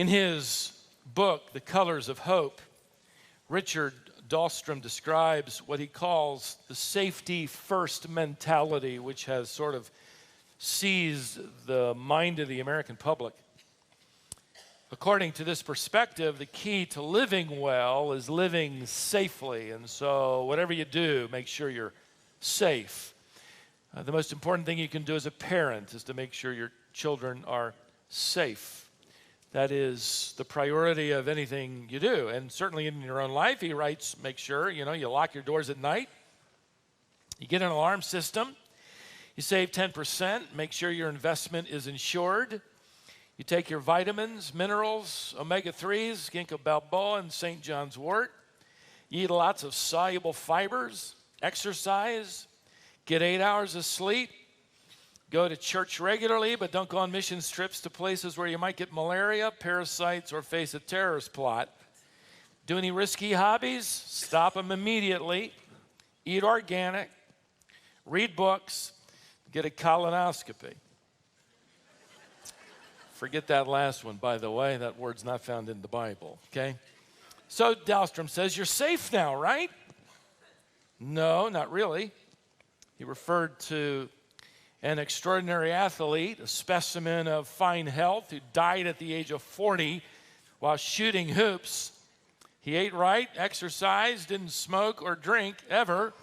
In his book, The Colors of Hope, Richard Dahlstrom describes what he calls the safety first mentality, which has sort of seized the mind of the American public. According to this perspective, the key to living well is living safely. And so whatever you do, make sure you're safe. The most important thing you can do as a parent is to make sure your children are safe. That is the priority of anything you do. And certainly in your own life, he writes, make sure, you lock your doors at night. You get an alarm system. You save 10%. Make sure your investment is insured. You take your vitamins, minerals, omega-3s, ginkgo biloba, and St. John's wort. You eat lots of soluble fibers, exercise, get 8 hours of sleep, go to church regularly, but don't go on mission trips to places where you might get malaria, parasites, or face a terrorist plot. Do any risky hobbies? Stop them immediately. Eat organic. Read books. Get a colonoscopy. Forget that last one, by the way. That word's not found in the Bible, okay? So Dahlstrom says, you're safe now, right? No, not really. He referred to an extraordinary athlete, a specimen of fine health, who died at the age of 40 while shooting hoops. He ate right, exercised, didn't smoke or drink ever.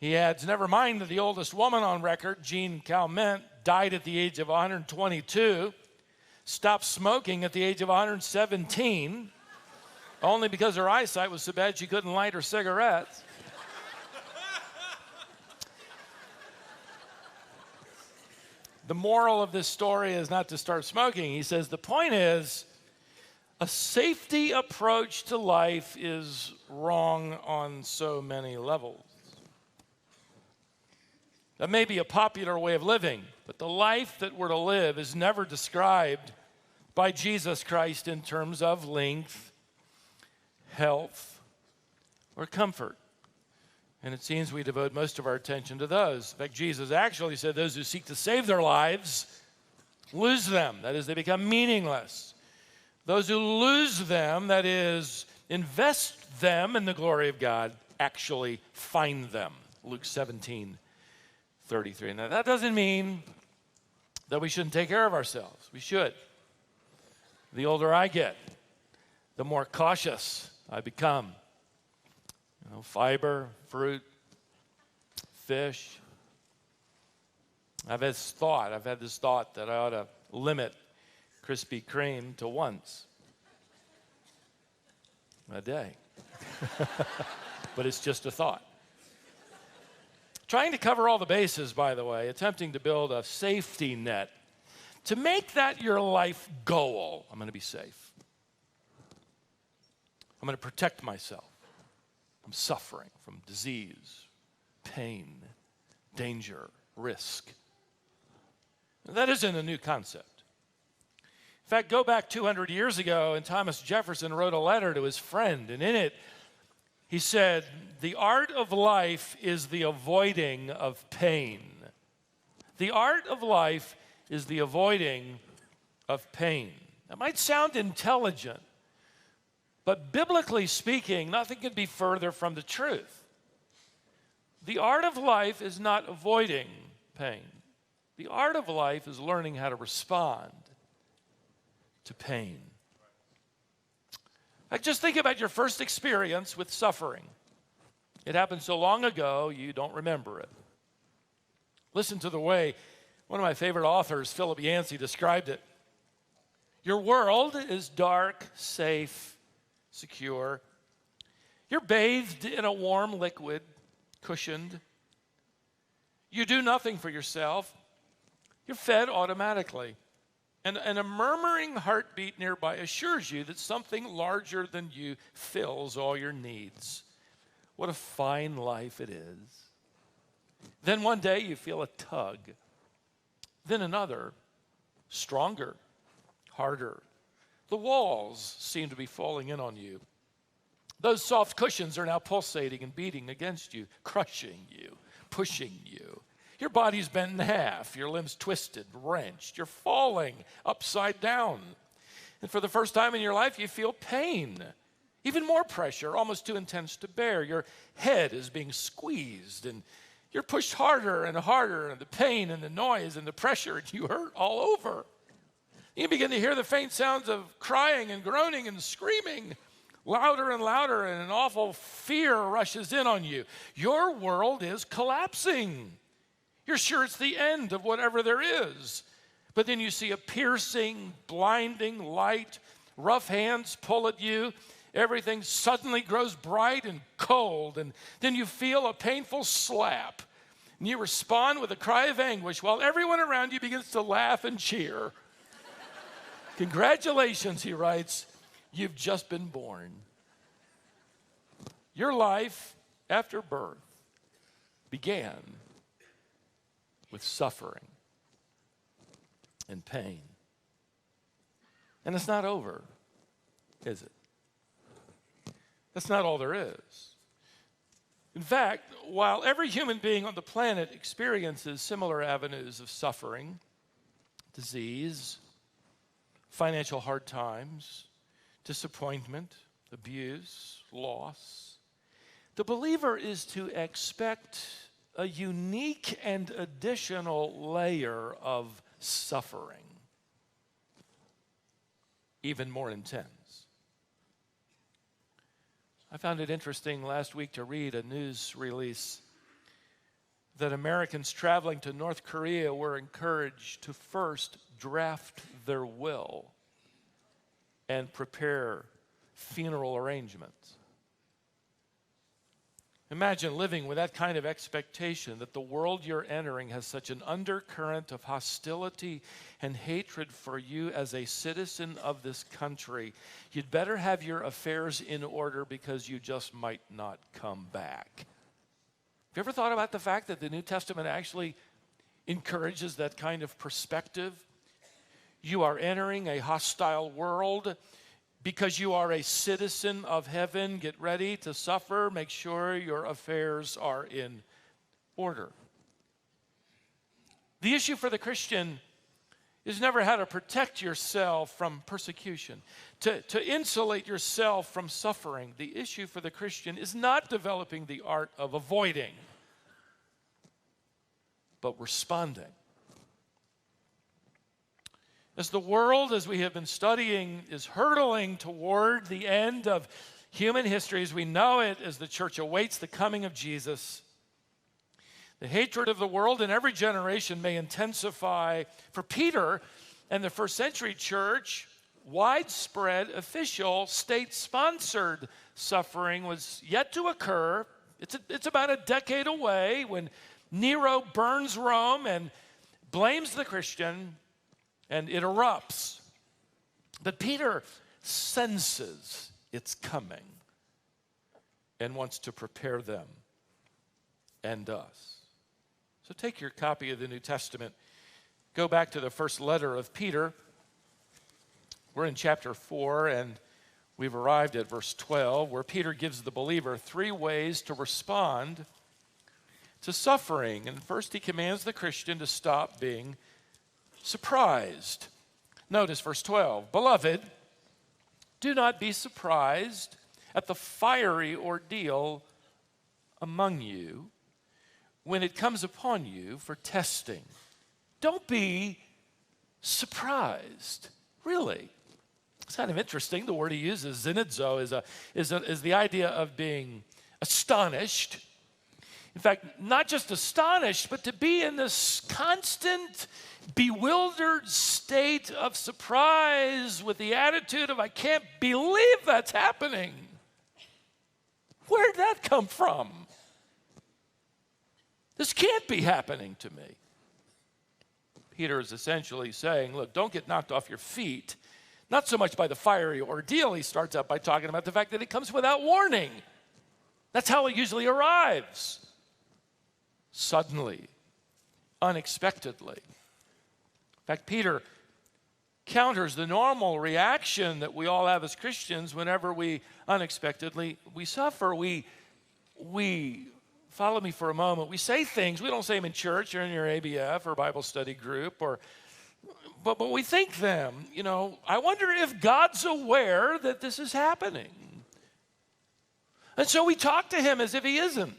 He adds, never mind that the oldest woman on record, Jean Calment, died at the age of 122, stopped smoking at the age of 117, only because her eyesight was so bad she couldn't light her cigarettes. The moral of this story is not to start smoking. He says the point is a safety approach to life is wrong on so many levels. That may be a popular way of living, but the life that we're to live is never described by Jesus Christ in terms of length, health, or comfort. And it seems we devote most of our attention to those. In fact, Jesus actually said those who seek to save their lives lose them. That is, they become meaningless. Those who lose them, that is, invest them in the glory of God, actually find them. Luke 17:33. Now, that doesn't mean that we shouldn't take care of ourselves. We should. The older I get, the more cautious I become. Fiber, fruit, fish. I've had this thought that I ought to limit Krispy Kreme to once a day. But it's just a thought. Trying to cover all the bases, by the way, attempting to build a safety net. To make that your life goal, I'm going to be safe. I'm going to protect myself from suffering, from disease, pain, danger, risk. That isn't a new concept. In fact, go back 200 years ago, and Thomas Jefferson wrote a letter to his friend, and in it, he said, the art of life is the avoiding of pain. The art of life is the avoiding of pain. That might sound intelligent, but biblically speaking, nothing could be further from the truth. The art of life is not avoiding pain. The art of life is learning how to respond to pain. Just think about your first experience with suffering. It happened so long ago, you don't remember it. Listen to the way one of my favorite authors, Philip Yancey, described it. Your world is dark, safe, secure. You're bathed in a warm liquid, cushioned. You do nothing for yourself. You're fed automatically. And a murmuring heartbeat nearby assures you that something larger than you fills all your needs. What a fine life it is. Then one day you feel a tug. Then another, stronger, harder. The walls seem to be falling in on you. Those soft cushions are now pulsating and beating against you, crushing you, pushing you. Your body's bent in half, your limbs twisted, wrenched. You're falling upside down. And for the first time in your life, you feel pain, even more pressure, almost too intense to bear. Your head is being squeezed, and you're pushed harder and harder, and the pain and the noise and the pressure, and you hurt all over. You begin to hear the faint sounds of crying and groaning and screaming, louder and louder, and an awful fear rushes in on you. Your world is collapsing. You're sure it's the end of whatever there is. But then you see a piercing, blinding light. Rough hands pull at you. Everything suddenly grows bright and cold. And then you feel a painful slap. And you respond with a cry of anguish while everyone around you begins to laugh and cheer. Congratulations, he writes, you've just been born. Your life after birth began with suffering and pain. And it's not over, is it? That's not all there is. In fact, while every human being on the planet experiences similar avenues of suffering, disease, financial hard times, disappointment, abuse, loss, the believer is to expect a unique and additional layer of suffering, even more intense. I found it interesting last week to read a news release that Americans traveling to North Korea were encouraged to first draft their will and prepare funeral arrangements. Imagine living with that kind of expectation that the world you're entering has such an undercurrent of hostility and hatred for you as a citizen of this country. You'd better have your affairs in order because you just might not come back. Have you ever thought about the fact that the New Testament actually encourages that kind of perspective? You are entering a hostile world. Because you are a citizen of heaven, get ready to suffer. Make sure your affairs are in order. The issue for the Christian is never how to protect yourself from persecution, to insulate yourself from suffering. The issue for the Christian is not developing the art of avoiding, but responding. As the world, as we have been studying, is hurtling toward the end of human history as we know it, as the church awaits the coming of Jesus, the hatred of the world in every generation may intensify. For Peter and the first century church, widespread official state-sponsored suffering was yet to occur. It's about a decade away when Nero burns Rome and blames the Christian, and it erupts. But Peter senses it's coming and wants to prepare them and us. So take your copy of the New Testament. Go back to the first letter of Peter. We're in chapter 4, and we've arrived at verse 12, where Peter gives the believer 3 ways to respond to suffering. And first, he commands the Christian to stop being surprised. Notice verse 12. Beloved, do not be surprised at the fiery ordeal among you when it comes upon you for testing. Don't be surprised. Really. It's kind of interesting. The word he uses, zenidzo, is the idea of being astonished. In fact, not just astonished, but to be in this constant bewildered state of surprise with the attitude of, I can't believe that's happening. Where'd that come from? This can't be happening to me. Peter is essentially saying, look, don't get knocked off your feet. Not so much by the fiery ordeal. He starts out by talking about the fact that it comes without warning. That's how it usually arrives. Suddenly, unexpectedly. In fact, Peter counters the normal reaction that we all have as Christians whenever we unexpectedly suffer. We follow me for a moment. We say things, we don't say them in church or in your ABF or Bible study group, but but we think them, I wonder if God's aware that this is happening. And so we talk to him as if he isn't.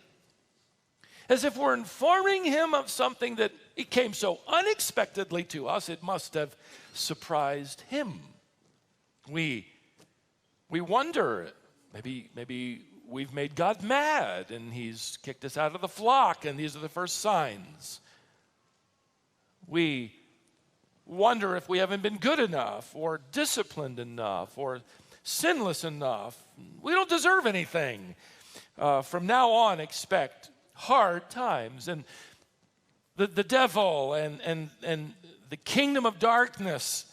As if we're informing him of something that it came so unexpectedly to us, it must have surprised him. We wonder, maybe we've made God mad and he's kicked us out of the flock, and these are the first signs. We wonder if we haven't been good enough or disciplined enough or sinless enough. We don't deserve anything. From now on, expect hard times. And the devil and the kingdom of darkness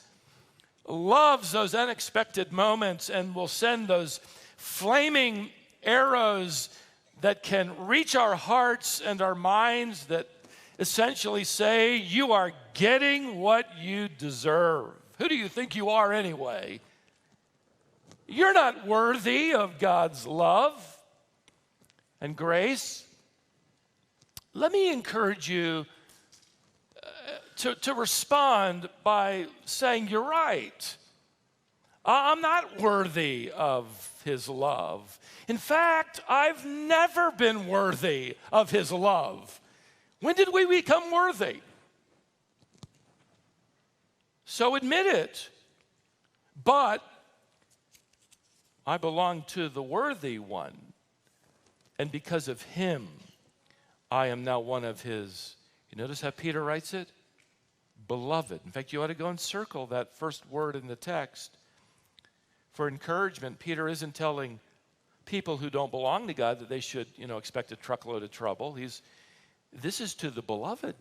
loves those unexpected moments and will send those flaming arrows that can reach our hearts and our minds that essentially say, you are getting what you deserve. Who do you think you are anyway? You're not worthy of God's love and grace. Let me encourage you to respond by saying, you're right. I'm not worthy of his love. In fact, I've never been worthy of his love. When did we become worthy? So admit it. But I belong to the worthy one. And because of him, I am now one of his. You notice how Peter writes it? Beloved. In fact, you ought to go and circle that first word in the text. For encouragement, Peter isn't telling people who don't belong to God that they should, expect a truckload of trouble. This is to the beloved.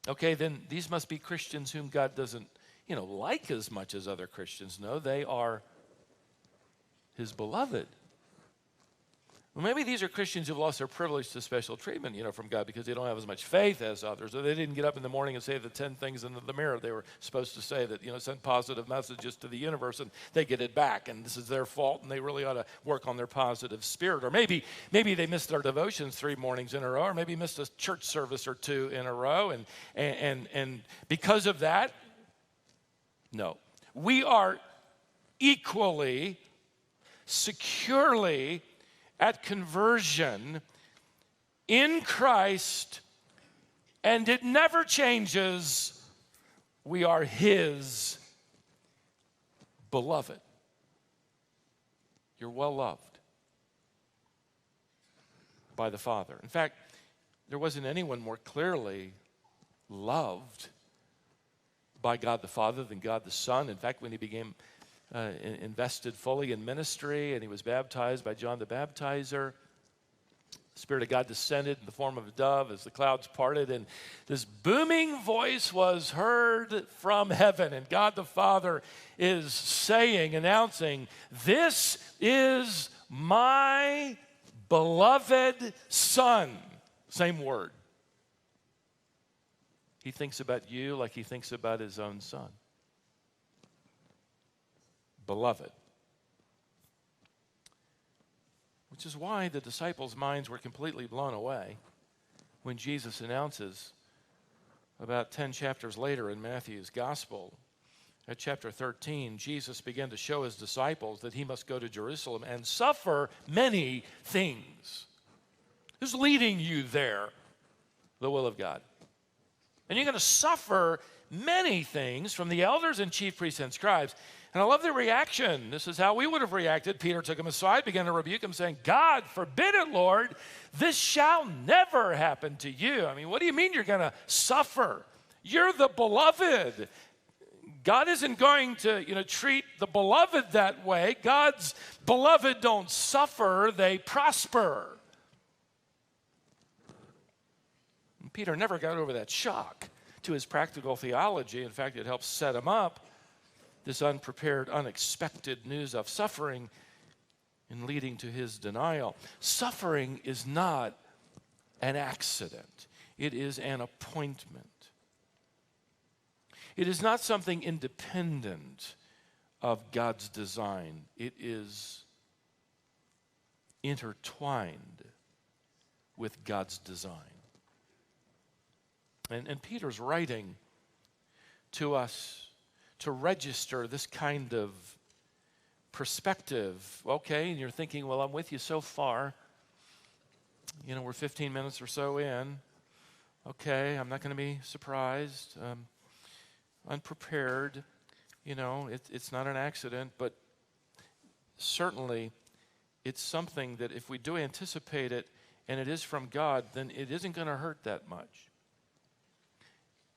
Okay, then these must be Christians whom God doesn't, like as much as other Christians. No, they are his beloved. Well, maybe these are Christians who've lost their privilege to special treatment, from God because they don't have as much faith as others, or they didn't get up in the morning and say the 10 things in the mirror they were supposed to say that, send positive messages to the universe, and they get it back, and this is their fault, and they really ought to work on their positive spirit. Or maybe they missed their devotions 3 mornings in a row, or maybe missed a church service or 2 in a row, and because of that, no. We are equally, securely, at conversion in Christ, and it never changes. We are his beloved. You're well loved by the Father. In fact, there wasn't anyone more clearly loved by God the Father than God the Son. In fact, when he became invested fully in ministry, and he was baptized by John the Baptizer, the Spirit of God descended in the form of a dove as the clouds parted, and this booming voice was heard from heaven, and God the Father is saying, announcing, this is my beloved Son. Same word. He thinks about you like he thinks about his own son. Beloved. Which is why the disciples' minds were completely blown away when Jesus announces about 10 chapters later in Matthew's gospel, at chapter 13, Jesus began to show his disciples that he must go to Jerusalem and suffer many things. Who's leading you there? The will of God. And you're going to suffer many things from the elders and chief priests and scribes. And I love the reaction. This is how we would have reacted. Peter took him aside, began to rebuke him, saying, God forbid it, Lord. This shall never happen to you. I mean, what do you mean you're going to suffer? You're the beloved. God isn't going to, treat the beloved that way. God's beloved don't suffer, they prosper. And Peter never got over that shock to his practical theology. In fact, it helps set him up. This unprepared, unexpected news of suffering and leading to his denial. Suffering is not an accident. It is an appointment. It is not something independent of God's design. It is intertwined with God's design. And Peter's writing to us to register this kind of perspective. Okay, and you're thinking, well, I'm with you so far. You know, we're 15 minutes or so in. Okay, I'm not going to be surprised, unprepared. You know, it's not an accident, but certainly it's something that if we do anticipate it and it is from God, then it isn't going to hurt that much.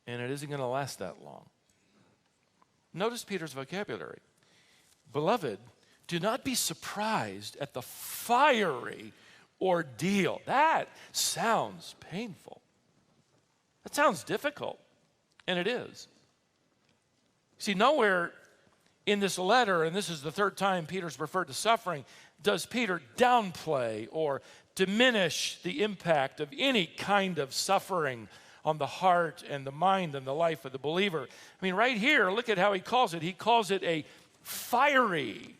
And it isn't going to last that long. Notice Peter's vocabulary. Beloved, do not be surprised at the fiery ordeal. That sounds painful. That sounds difficult, and it is. See, nowhere in this letter, and this is the third time Peter's referred to suffering, does Peter downplay or diminish the impact of any kind of suffering on the heart and the mind and the life of the believer. I mean, right here, look at how he calls it. He calls it a fiery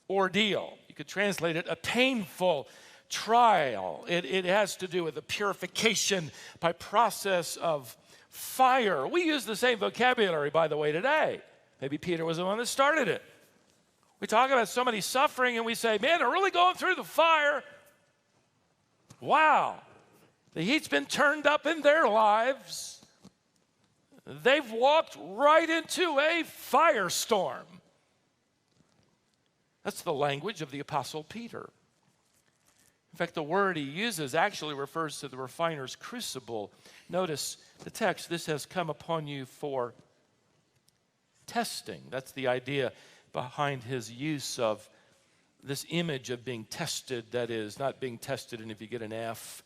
ordeal. You could translate it a painful trial. It has to do with the purification by process of fire. We use the same vocabulary, by the way, today. Maybe Peter was the one that started it. We talk about somebody suffering and we say, man, they're really going through the fire. Wow. The heat's been turned up in their lives. They've walked right into a firestorm. That's the language of the Apostle Peter. In fact, the word he uses actually refers to the refiner's crucible. Notice the text, this has come upon you for testing. That's the idea behind his use of this image of being tested, that is, not being tested, and if you get an F,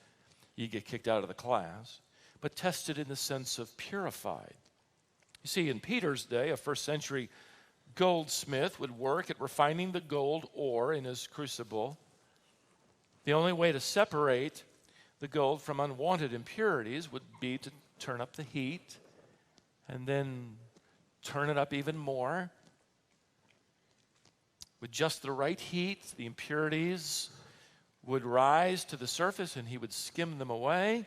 you get kicked out of the class, but tested in the sense of purified. You see, in Peter's day, a first century goldsmith would work at refining the gold ore in his crucible. The only way to separate the gold from unwanted impurities would be to turn up the heat and then turn it up even more. With just the right heat, the impurities would rise to the surface and he would skim them away.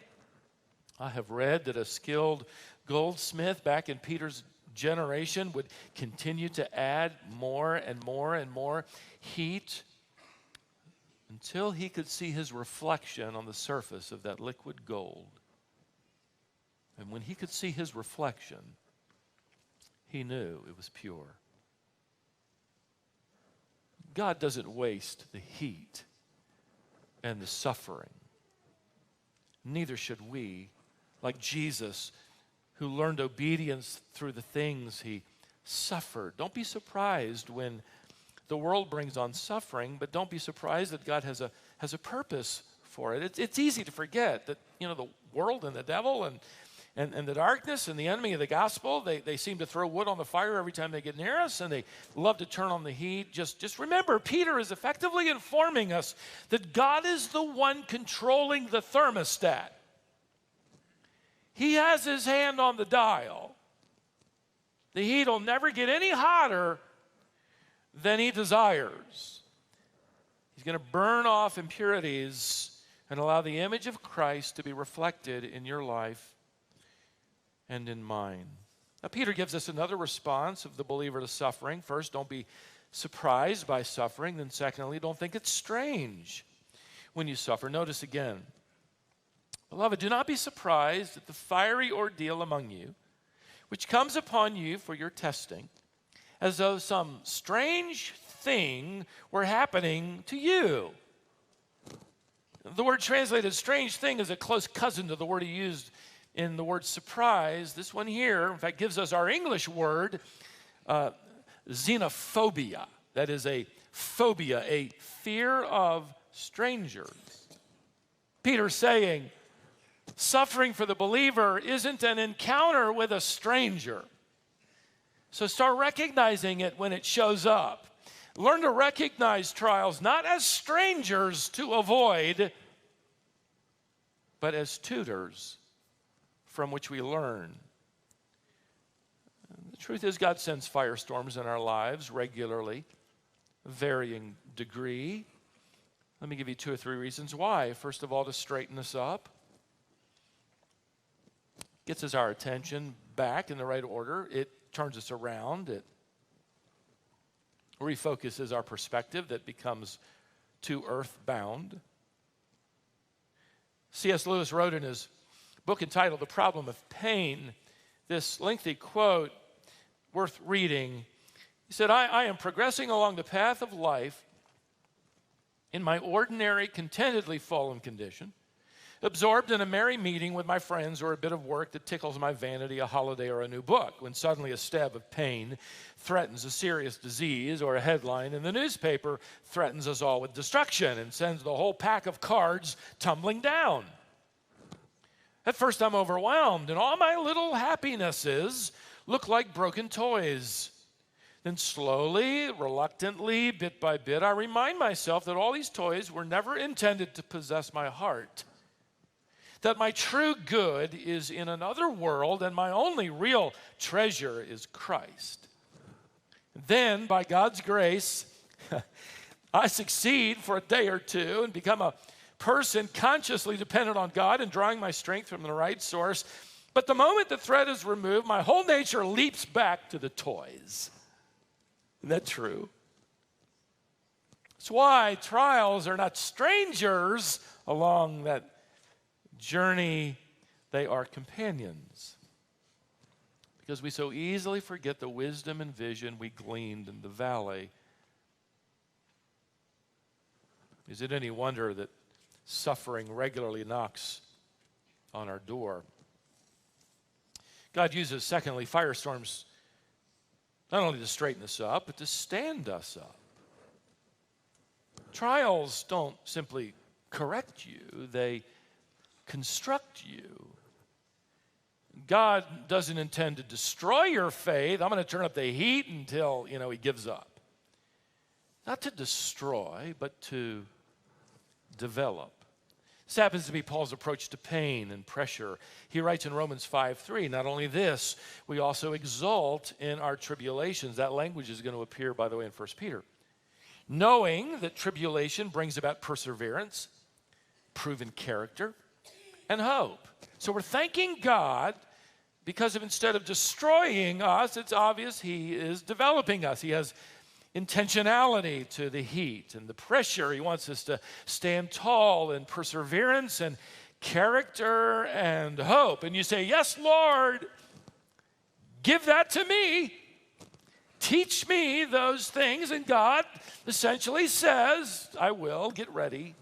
I have read that a skilled goldsmith back in Peter's generation would continue to add more and more and more heat until he could see his reflection on the surface of that liquid gold. And when he could see his reflection, he knew it was pure. God doesn't waste the heat and the suffering. Neither should we, like Jesus, who learned obedience through the things he suffered. Don't be surprised when the world brings on suffering, but don't be surprised that God has a purpose for it. It's easy to forget that, you know, the world and the devil and the darkness and the enemy of the gospel, they seem to throw wood on the fire every time they get near us, and they love to turn on the heat. Just remember, Peter is effectively informing us that God is the one controlling the thermostat. He has his hand on the dial. The heat will never get any hotter than he desires. He's going to burn off impurities and allow the image of Christ to be reflected in your life and in mine. Now, Peter gives us another response of the believer to suffering. First, don't be surprised by suffering. Then secondly, don't think it's strange when you suffer. Notice again, beloved, do not be surprised at the fiery ordeal among you, which comes upon you for your testing, as though some strange thing were happening to you. The word translated strange thing is a close cousin to the word he used in the word surprise. This one here, in fact, gives us our English word, xenophobia. That is a phobia, a fear of strangers. Peter's saying, suffering for the believer isn't an encounter with a stranger. So start recognizing it when it shows up. Learn to recognize trials not as strangers to avoid, but as tutors from which we learn. The truth is, God sends firestorms in our lives regularly, varying degree. Let me give you 2 or 3 reasons why. First of all, to straighten us up. Gets us our attention back in the right order. It turns us around. It refocuses our perspective that becomes too earthbound. C.S. Lewis wrote in his book entitled The Problem of Pain this lengthy quote worth reading. He said, I am progressing along the path of life in my ordinary, contentedly fallen condition, absorbed in a merry meeting with my friends or a bit of work that tickles my vanity, a holiday, or a new book, when suddenly a stab of pain threatens a serious disease, or a headline in the newspaper threatens us all with destruction and sends the whole pack of cards tumbling down. At first I'm overwhelmed, and all my little happinesses look like broken toys. Then slowly, reluctantly, bit by bit, I remind myself that all these toys were never intended to possess my heart, that my true good is in another world, and my only real treasure is Christ. Then, by God's grace, I succeed for a day or two and become a person consciously dependent on God and drawing my strength from the right source. But the moment the threat is removed, my whole nature leaps back to the toys. Isn't that true? That's why trials are not strangers along that journey. They are companions. Because we so easily forget the wisdom and vision we gleaned in the valley. Is it any wonder that suffering regularly knocks on our door? God uses, secondly, firestorms not only to straighten us up, but to stand us up. Trials don't simply correct you, they construct you. God doesn't intend to destroy your faith. I'm going to turn up the heat until, he gives up. Not to destroy, but to develop. This happens to be Paul's approach to pain and pressure. He writes in Romans 5:3, not only this, we also exult in our tribulations. That language is going to appear, by the way, in 1 Peter. Knowing that tribulation brings about perseverance, proven character, and hope. So we're thanking God because instead of destroying us, it's obvious he is developing us. He has intentionality to the heat and the pressure. He wants us to stand tall in perseverance and character and hope. And you say, yes, Lord, give that to me. Teach me those things. And God essentially says, I will. Get ready.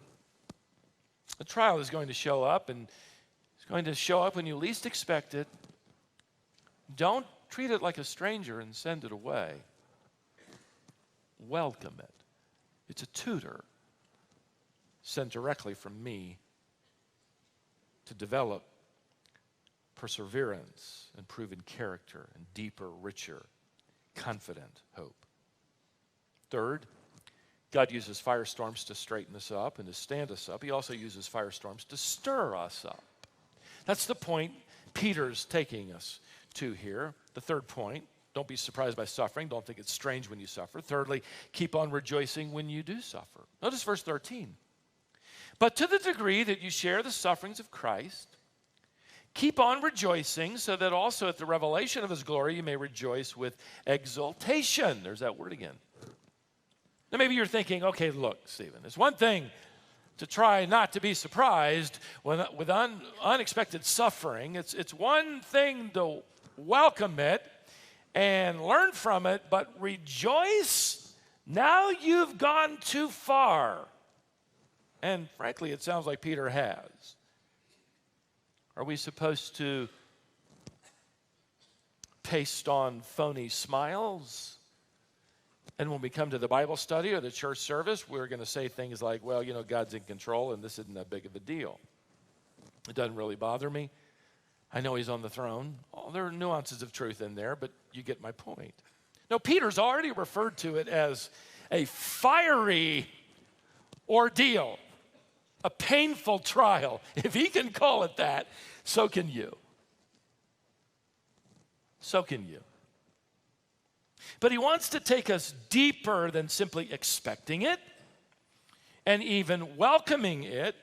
The trial is going to show up, and it's going to show up when you least expect it. Don't treat it like a stranger and send it away. Welcome it. It's a tutor sent directly from me to develop perseverance and proven character and deeper, richer, confident hope. Third, God uses firestorms to straighten us up and to stand us up. He also uses firestorms to stir us up. That's the point Peter's taking us to here. The third point, don't be surprised by suffering. Don't think it's strange when you suffer. Thirdly, keep on rejoicing when you do suffer. Notice verse 13. But to the degree that you share the sufferings of Christ, keep on rejoicing so that also at the revelation of his glory you may rejoice with exultation. There's that word again. Now maybe you're thinking, okay, look, Stephen, it's one thing to try not to be surprised with unexpected suffering. It's one thing to welcome it and learn from it, but rejoice, now you've gone too far. And frankly, it sounds like Peter has. Are we supposed to paste on phony smiles? And when we come to the Bible study or the church service, we're going to say things like, well, God's in control and this isn't that big of a deal. It doesn't really bother me. I know he's on the throne. Oh, there are nuances of truth in there, but you get my point. No, Peter's already referred to it as a fiery ordeal, a painful trial. If he can call it that, so can you. So can you. But he wants to take us deeper than simply expecting it and even welcoming it.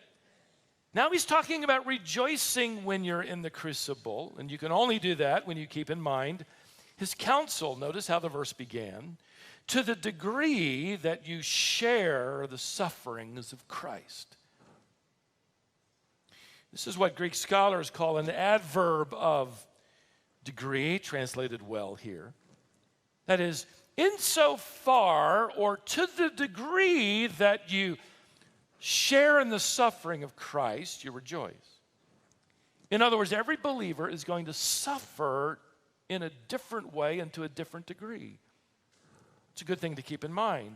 Now he's talking about rejoicing when you're in the crucible, and you can only do that when you keep in mind his counsel. Notice how the verse began. To the degree that you share the sufferings of Christ. This is what Greek scholars call an adverb of degree, translated well here. That is, insofar or to the degree that you share in the suffering of Christ, you rejoice. In other words, every believer is going to suffer in a different way and to a different degree. It's a good thing to keep in mind.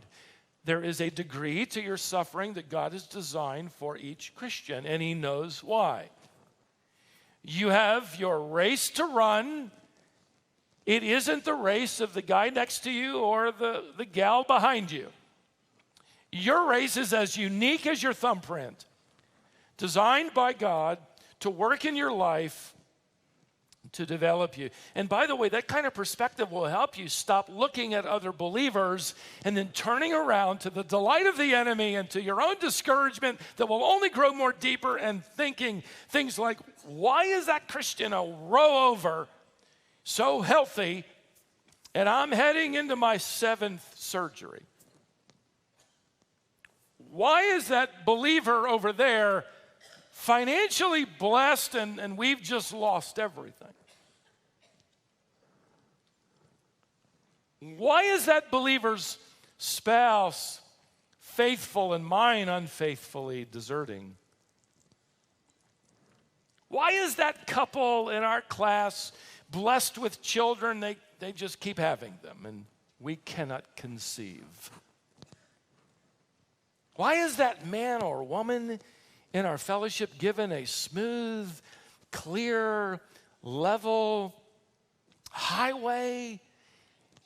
There is a degree to your suffering that God has designed for each Christian, and he knows why. You have your race to run. It isn't the race of the guy next to you or the gal behind you. Your race is as unique as your thumbprint, designed by God to work in your life, to develop you. And by the way, that kind of perspective will help you stop looking at other believers and then turning around to the delight of the enemy and to your own discouragement that will only grow more deeper, and thinking things like, why is that Christian a row over, so healthy, and I'm heading into my 7th surgery? Why is that believer over there financially blessed and we've just lost everything? Why is that believer's spouse faithful and mine unfaithfully deserting? Why is that couple in our class blessed with children? They just keep having them and we cannot conceive. Why is that man or woman in our fellowship given a smooth, clear, level highway,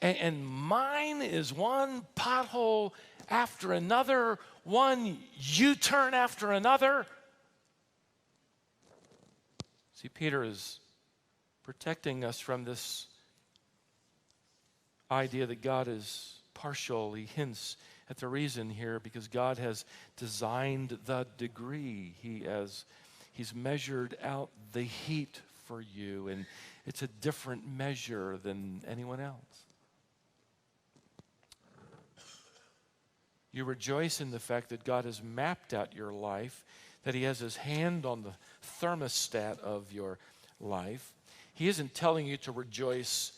and mine is one pothole after another, one U-turn after another? See, Peter is protecting us from this idea that God is partial. He hints at the reason here because God has designed the degree. He's measured out the heat for you, and it's a different measure than anyone else. You rejoice in the fact that God has mapped out your life, that he has his hand on the thermostat of your life. He isn't telling you to rejoice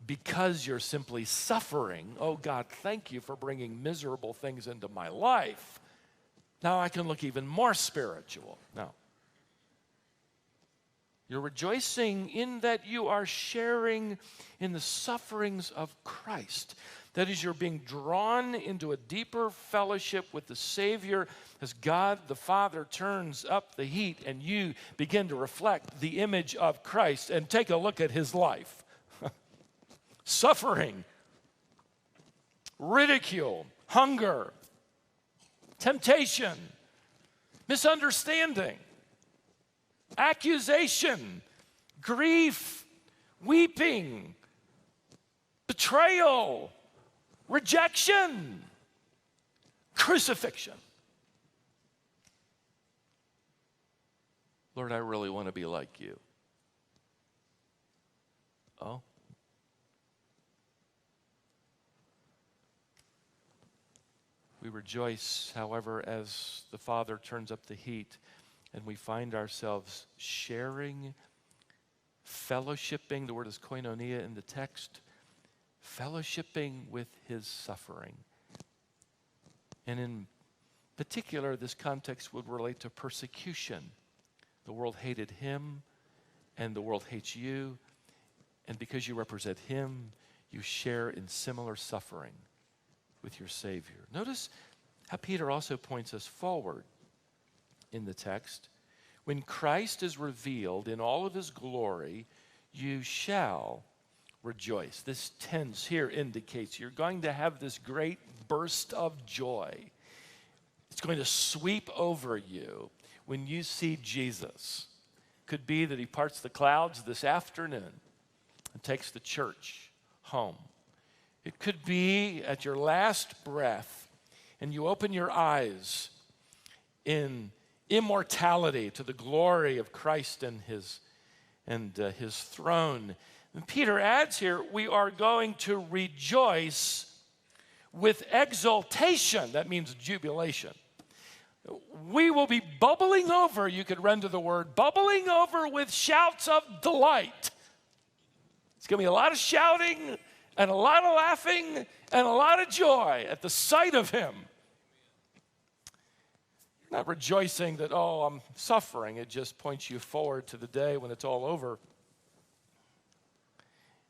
because you're simply suffering. Oh, God, thank you for bringing miserable things into my life. Now I can look even more spiritual. No. You're rejoicing in that you are sharing in the sufferings of Christ. That is, you're being drawn into a deeper fellowship with the Savior as God the Father turns up the heat and you begin to reflect the image of Christ. And take a look at his life. Suffering, ridicule, hunger, temptation, misunderstanding, accusation, grief, weeping, betrayal, rejection, crucifixion. Lord, I really want to be like you. Oh? We rejoice, however, as the Father turns up the heat and we find ourselves sharing, fellowshipping, the word is koinonia in the text, fellowshipping with his suffering. And in particular, this context would relate to persecution. The world hated him, and the world hates you, and because you represent him, you share in similar suffering with your Savior. Notice how Peter also points us forward in the text. When Christ is revealed in all of his glory, you shall rejoice. This tense here indicates you're going to have this great burst of joy. It's going to sweep over you when you see Jesus. Could be that he parts the clouds this afternoon and takes the church home. It could be at your last breath and you open your eyes in immortality to the glory of Christ and his throne, And Peter adds here, we are going to rejoice with exultation. That means jubilation. We will be bubbling over, you could render the word, bubbling over with shouts of delight. It's going to be a lot of shouting and a lot of laughing and a lot of joy at the sight of him. You're not rejoicing that, oh, I'm suffering. It just points you forward to the day when it's all over.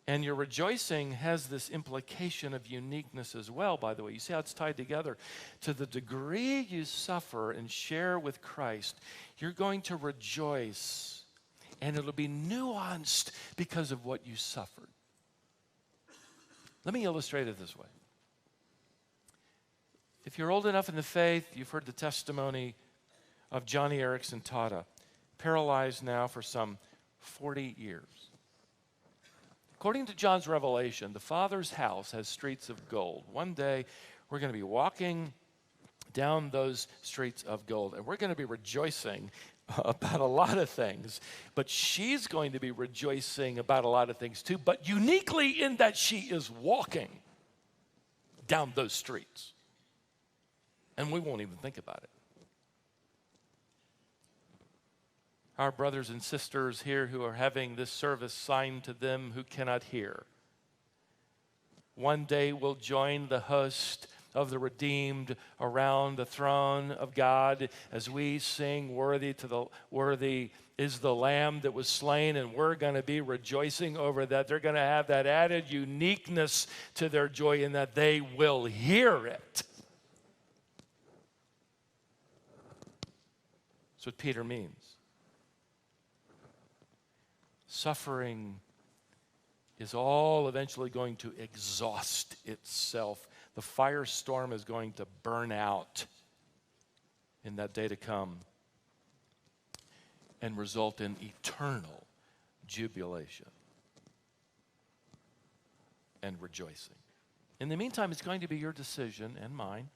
And your rejoicing has this implication of uniqueness as well, by the way. You see how it's tied together? To the degree you suffer and share with Christ, you're going to rejoice. And it'll be nuanced because of what you suffered. Let me illustrate it this way. If you're old enough in the faith, you've heard the testimony of Johnny Erickson Tata, paralyzed now for some 40 years. According to John's revelation, the Father's house has streets of gold. One day, we're going to be walking down those streets of gold, and we're going to be rejoicing about a lot of things. But she's going to be rejoicing about a lot of things too, but uniquely in that she is walking down those streets. And we won't even think about it. Our brothers and sisters here who are having this service signed to them who cannot hear, one day will join the host of the redeemed around the throne of God as we sing, worthy is the Lamb that was slain, and we're going to be rejoicing over that. They're going to have that added uniqueness to their joy in that they will hear it. That's what Peter means. Suffering is all eventually going to exhaust itself. The firestorm is going to burn out in that day to come and result in eternal jubilation and rejoicing. In the meantime, it's going to be your decision and mine.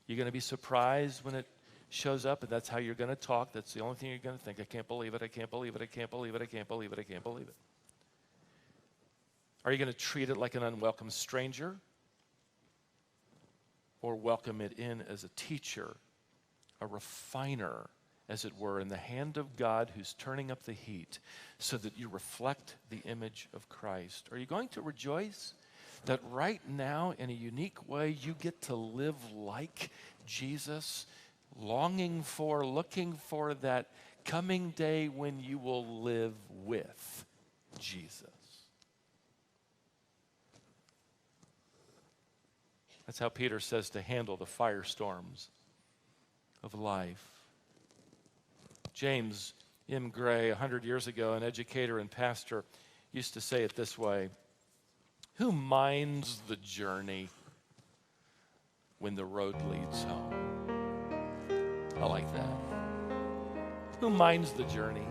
You're going to be surprised when it shows up, and that's how you're going to talk. That's the only thing you're going to think. I can't believe it, I can't believe it, I can't believe it, I can't believe it, I can't believe it. Are you going to treat it like an unwelcome stranger? Or welcome it in as a teacher, a refiner, as it were, in the hand of God who's turning up the heat so that you reflect the image of Christ? Are you going to rejoice that right now, in a unique way, you get to live like Jesus, longing for, looking for that coming day when you will live with Jesus? That's how Peter says to handle the firestorms of life. James M. Gray, 100 years ago, an educator and pastor, used to say it this way: who minds the journey when the road leads home? I like that. Who minds the journey?